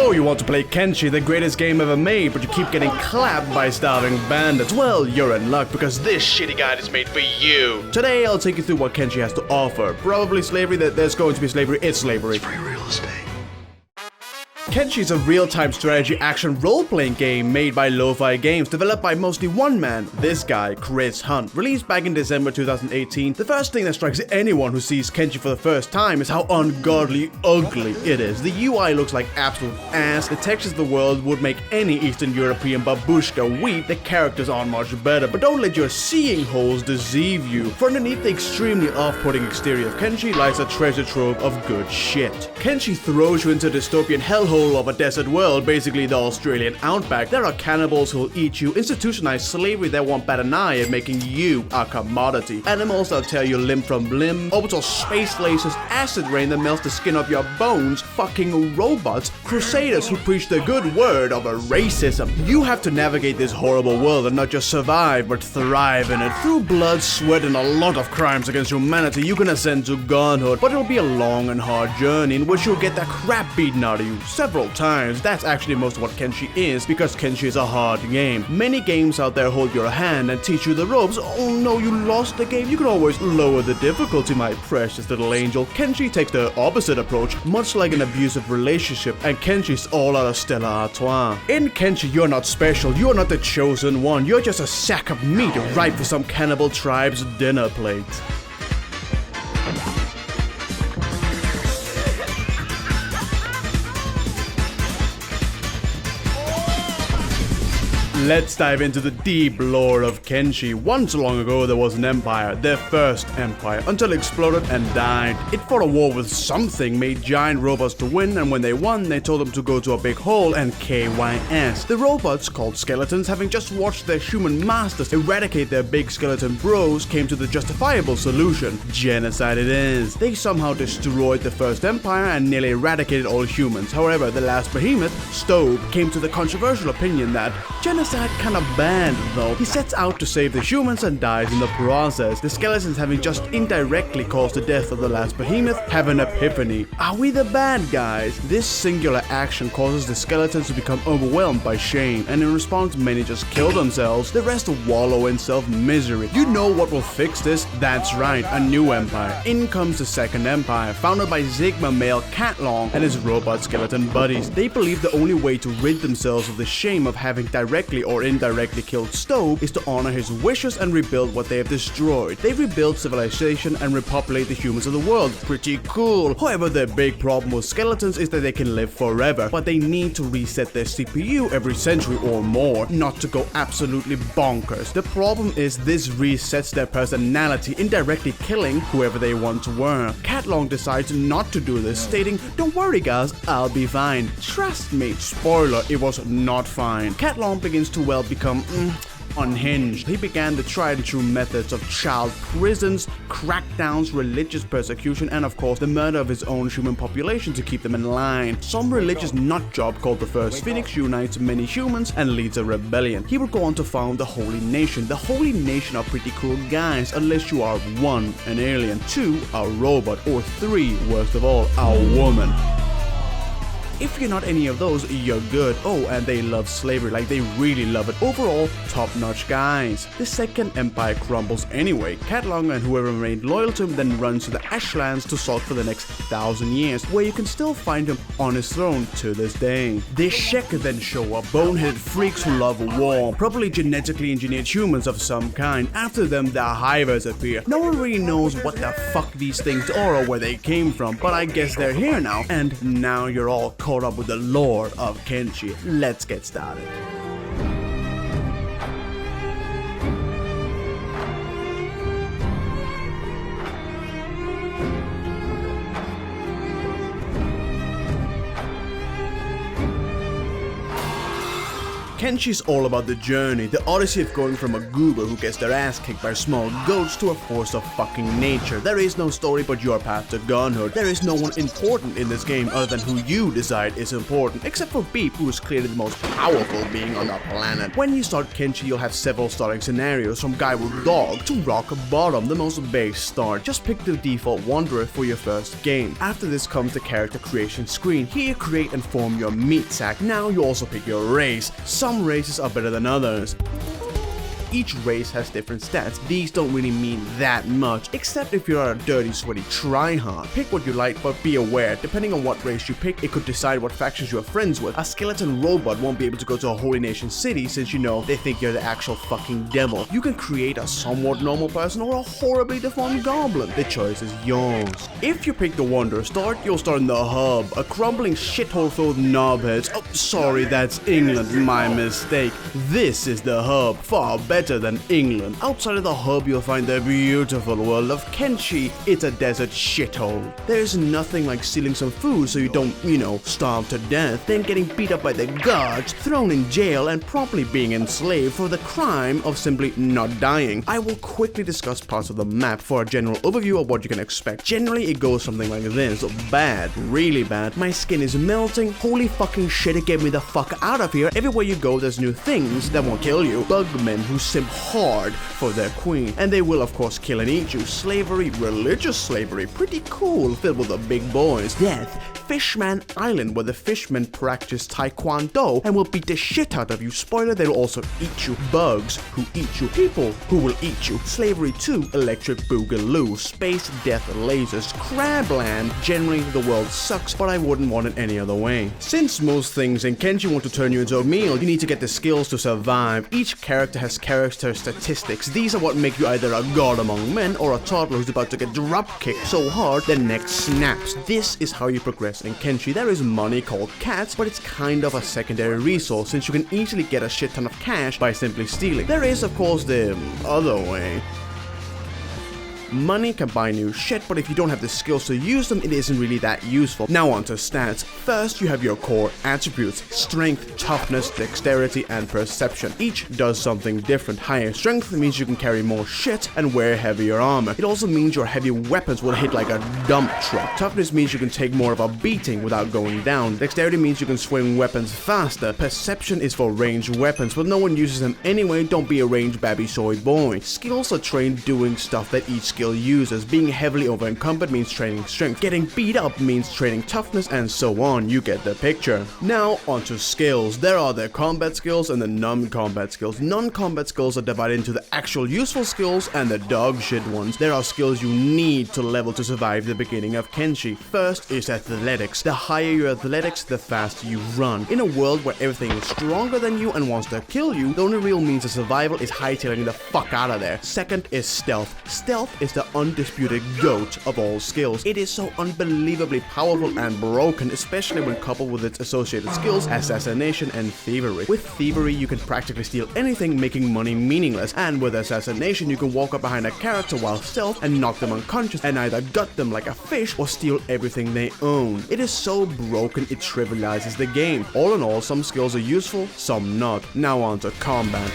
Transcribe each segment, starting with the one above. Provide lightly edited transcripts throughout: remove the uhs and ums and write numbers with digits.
know you want to play Kenshi, the greatest game ever made, but you keep getting clapped by starving bandits. Well, you're in luck because this shitty guide is made for you. Today, I'll take you through what Kenshi has to offer. Probably slavery, that there's going to be slavery, it's slavery. Free real estate. Kenshi is a real-time strategy action role-playing game made by Lo-Fi Games, developed by mostly one man, this guy, Chris Hunt. Released back in December 2018, the first thing that strikes anyone who sees Kenshi for the first time is how ungodly ugly it is. The UI looks like absolute ass, the textures of the world would make any Eastern European babushka weep, the characters aren't much better, but don't let your seeing holes deceive you. For underneath the extremely off-putting exterior of Kenshi lies a treasure trove of good shit. Kenshi throws you into a dystopian hellhole of a desert world, basically the Australian outback. There are cannibals who'll eat you, institutionalized slavery that won't bat an eye at making you a commodity, animals that'll tear you limb from limb, orbital space lasers, acid rain that melts the skin off your bones, fucking robots, crusaders who preach the good word of a racism. You have to navigate this horrible world and not just survive but thrive in it. Through blood, sweat, and a lot of crimes against humanity, you can ascend to godhood, but it'll be a long and hard journey in which you'll get the crap beaten out of you several times. That's actually most of what Kenshi is, because Kenshi is a hard game. Many games out there hold your hand and teach you the ropes. Oh no, you lost the game. You can always lower the difficulty, my precious little angel. Kenshi takes the opposite approach, much like an abusive relationship, and Kenshi's all out of Stella Artois. In Kenshi, you're not special. You're not the chosen one. You're just a sack of meat ripe for some cannibal tribe's dinner plate. Let's dive into the deep lore of Kenshi. Once long ago, there was an empire, their first empire, until it exploded and died. It fought a war with something, made giant robots to win, and when they won, they told them to go to a big hole and KYS. The robots, called skeletons, having just watched their human masters eradicate their big skeleton bros, came to the justifiable solution. Genocide it is. They somehow destroyed the first empire and nearly eradicated all humans. However, the last behemoth, Stobe, came to the controversial opinion that genocide kinda bad though. He sets out to save the humans and dies in the process. The skeletons, having just indirectly caused the death of the last behemoth, have an epiphany. Are we the bad guys? This singular action causes the skeletons to become overwhelmed by shame, and in response many just kill themselves. The rest wallow in self-misery. You know what will fix this? That's right, a new empire. In comes the second empire, founded by Sigma male Catlong and his robot skeleton buddies. They believe the only way to rid themselves of the shame of having directly or indirectly killed Stobe is to honor his wishes and rebuild what they have destroyed. They rebuild civilization and repopulate the humans of the world. Pretty cool. However, their big problem with skeletons is that they can live forever, but they need to reset their CPU every century or more, not to go absolutely bonkers. The problem is this resets their personality, indirectly killing whoever they once were. Catlong decides not to do this, stating, "Don't worry guys, I'll be fine. Trust me." Spoiler, it was not fine. Catlong begins to become unhinged. He began the tried and true methods of child prisons, crackdowns, religious persecution, and of course the murder of his own human population to keep them in line. Some religious nutjob called the First Phoenix unites many humans and leads a rebellion. He would go on to found the Holy Nation. The Holy Nation are pretty cool guys, unless you are 1, an alien, 2, a robot, or 3, worst of all, a woman. If you're not any of those, you're good. Oh, and they love slavery, like they really love it. Overall, top-notch guys. The second empire crumbles anyway. Catlong and whoever remained loyal to him then runs to the Ashlands to sulk for the next 1,000 years, where you can still find him on his throne to this day. The Shek then show up, boneheaded freaks who love war, probably genetically engineered humans of some kind. After them, the Hivers appear. No one really knows what the fuck these things are or where they came from, but I guess they're here now, and now you're all caught up with the lore of Kenshi. Let's get started. Kenshi's all about the journey, the odyssey of going from a goober who gets their ass kicked by small goats to a force of fucking nature. There is no story but your path to gunhood. There is no one important in this game other than who you decide is important, except for Beep, who is clearly the most powerful being on the planet. When you start Kenshi, you'll have several starting scenarios, from guy with dog to rock bottom, the most base start. Just pick the default wanderer for your first game. After this comes the character creation screen. Here you create and form your meat sack. Now you also pick your race. Some races are better than others. Each race has different stats. These don't really mean that much, except if you're a dirty, sweaty tryhard. Pick what you like, but be aware, depending on what race you pick, it could decide what factions you are friends with. A skeleton robot won't be able to go to a Holy Nation city since you know they think you're the actual fucking devil. You can create a somewhat normal person or a horribly deformed goblin. The choice is yours. If you pick the Wanderer start, you'll start in the hub, a crumbling shithole full of knobheads. Oh, sorry, that's England, my mistake. This is the hub, far better than England. Outside of the hub, you'll find the beautiful world of Kenshi. It's a desert shithole. There's nothing like stealing some food so you don't, starve to death, then getting beat up by the guards, thrown in jail, and promptly being enslaved for the crime of simply not dying. I will quickly discuss parts of the map for a general overview of what you can expect. Generally, it goes something like this. Bad, really bad. My skin is melting. Holy fucking shit, it get me the fuck out of here. Everywhere you go, there's new things that won't kill you. Bugmen who simp hard for their queen, and they will of course kill and eat you. Slavery, religious slavery, pretty cool, filled with the big boys. Death, Fishman Island, where the fishmen practice taekwondo and will beat the shit out of you. Spoiler, they'll also eat you. Bugs who eat you. People who will eat you. Slavery 2, Electric Boogaloo. Space, death, lasers. Crabland. Generally, the world sucks, but I wouldn't want it any other way. Since most things in Kenshi want to turn you into a meal, you need to get the skills to survive. Each character has character statistics. These are what make you either a god among men or a toddler who's about to get drop kicked so hard their neck snaps. This is how you progress in Kenshi. There is money called cats, but it's kind of a secondary resource since you can easily get a shit ton of cash by simply stealing. There is of course the other way. Money can buy new shit, but if you don't have the skills to use them, it isn't really that useful. Now on to stats. First, you have your core attributes: strength, toughness, dexterity, and perception. Each does something different. Higher strength means you can carry more shit and wear heavier armor. It also means your heavy weapons will hit like a dump truck. Toughness means you can take more of a beating without going down. Dexterity means you can swing weapons faster. Perception is for ranged weapons, but no one uses them anyway. Don't be a ranged babby soy boy. Skills are trained doing stuff that each skill uses. Being heavily over encumbered means training strength. Getting beat up means training toughness, and so on. You get the picture. Now onto skills. There are the combat skills and the non-combat skills. Non-combat skills are divided into the actual useful skills and the dog shit ones. There are skills you need to level to survive the beginning of Kenshi. First is athletics. The higher your athletics, the faster you run. In a world where everything is stronger than you and wants to kill you, the only real means of survival is hightailing the fuck out of there. Second is stealth. Stealth is the undisputed goat of all skills. It is so unbelievably powerful and broken, especially when coupled with its associated skills, assassination and thievery. With thievery, you can practically steal anything, making money meaningless, and with assassination, you can walk up behind a character while stealth and knock them unconscious and either gut them like a fish or steal everything they own. It is so broken, it trivializes the game. All in all, some skills are useful, some not. Now on to combat.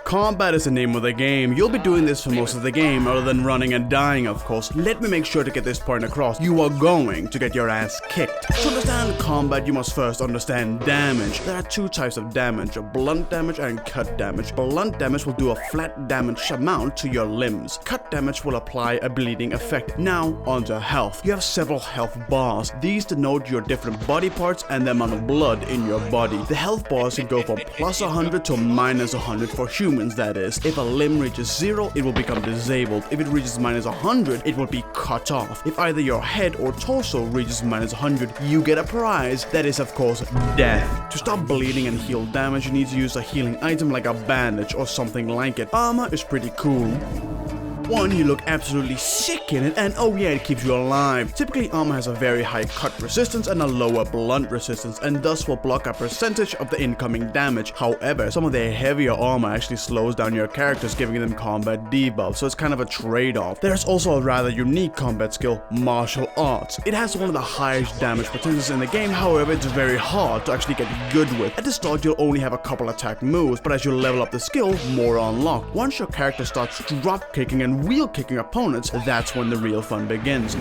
Combat is the name of the game. You'll be doing this for most of the game, other than running and dying, of course. Let me make sure to get this point across. You are going to get your ass kicked. To understand combat, you must first understand damage. There are two types of damage: blunt damage and cut damage. Blunt damage will do a flat damage amount to your limbs. Cut damage will apply a bleeding effect. Now, onto health. You have several health bars. These denote your different body parts and the amount of blood in your body. The health bars can go from plus 100 to minus 100 for humans. achievements, that is. If a limb reaches 0, it will become disabled. If it reaches minus 100, it will be cut off. If either your head or torso reaches minus 100, you get a prize, that is of course death. To stop bleeding and heal damage, you need to use a healing item like a bandage or something like it. Armor is pretty cool. One, you look absolutely sick in it, and oh yeah, it keeps you alive. Typically, armor has a very high cut resistance and a lower blunt resistance, and thus will block a percentage of the incoming damage. However, some of their heavier armor actually slows down your characters, giving them combat debuff, so it's kind of a trade-off. There's also a rather unique combat skill, martial arts. It has one of the highest damage potentials in the game, however, it's very hard to actually get good with. At the start, you'll only have a couple attack moves, but as you level up the skill, more are unlocked. Once your character starts drop-kicking and wheel-kicking opponents, that's when the real fun begins.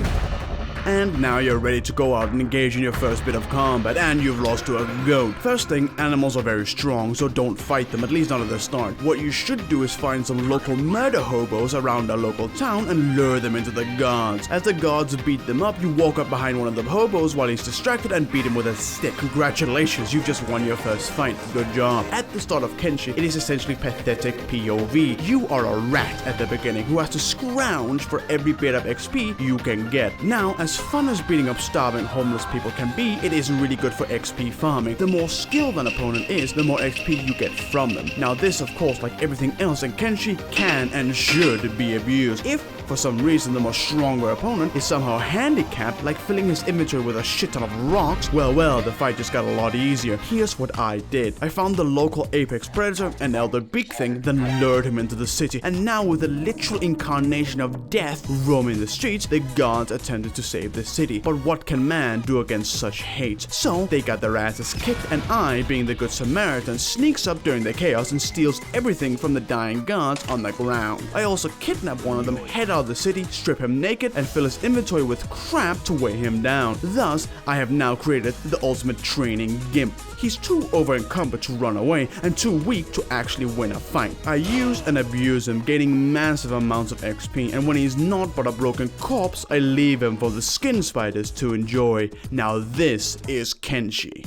And now you're ready to go out and engage in your first bit of combat, and you've lost to a goat. First thing, animals are very strong, so don't fight them, at least not at the start. What you should do is find some local murder hobos around a local town and lure them into the guards. As the guards beat them up, you walk up behind one of the hobos while he's distracted and beat him with a stick. Congratulations, you've just won your first fight. Good job. At the start of Kenshi, it is essentially pathetic POV. You are a rat at the beginning who has to scrounge for every bit of XP you can get. Now, as fun as beating up starving homeless people can be, it is really good for XP farming. The more skilled an opponent is, the more XP you get from them. Now this, of course, like everything else in Kenshi, can and should be abused. If for some reason the more stronger opponent is somehow handicapped, like filling his inventory with a shit ton of rocks, well, the fight just got a lot easier. Here's what I did. I found the local apex predator, an elder big thing, then lured him into the city, and now with the literal incarnation of death roaming the streets, the guards attempted to save the city. But what can man do against such hate? So they got their asses kicked, and I, being the good Samaritan, sneaks up during the chaos and steals everything from the dying guards on the ground. I also kidnap one of them, head out of the city, strip him naked, and fill his inventory with crap to weigh him down. Thus, I have now created the ultimate training gimp. He's too over-encumbered to run away and too weak to actually win a fight. I use and abuse him, gaining massive amounts of XP, and when he's not but a broken corpse, I leave him for the skin spiders to enjoy. Now this is Kenshi.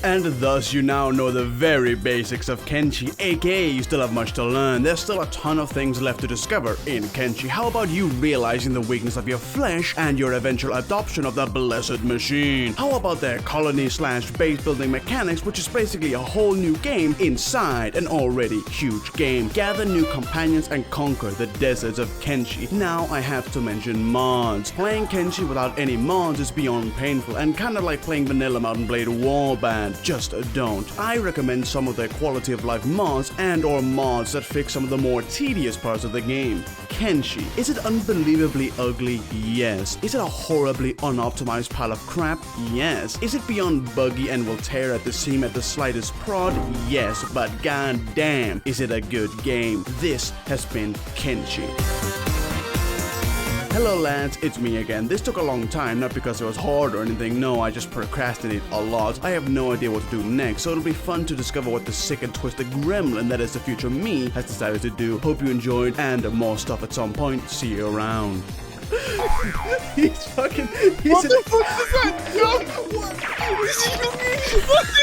And thus you now know the very basics of Kenshi, aka you still have much to learn. There's still a ton of things left to discover in Kenshi. How about you realizing the weakness of your flesh and your eventual adoption of the blessed machine? How about their colony/base building mechanics, which is basically a whole new game inside an already huge game? Gather new companions and conquer the deserts of Kenshi. Now I have to mention mods. Playing Kenshi without any mods is beyond painful and kinda like playing vanilla Mountain Blade Warband. Just don't. I recommend some of their quality of life mods and or mods that fix some of the more tedious parts of the game. Kenshi. Is it unbelievably ugly? Yes. Is it a horribly unoptimized pile of crap? Yes. Is it beyond buggy and will tear at the seam at the slightest prod? Yes. But goddamn, is it a good game? This has been Kenshi. Hello lads, it's me again. This took a long time, not because it was hard or anything, no, I just procrastinate a lot. I have no idea what to do next, so it'll be fun to discover what the sick and twisted gremlin that is the future me has decided to do. Hope you enjoyed, and more stuff at some point. See you around. He's fucking... What the fuck is that? Yo! What?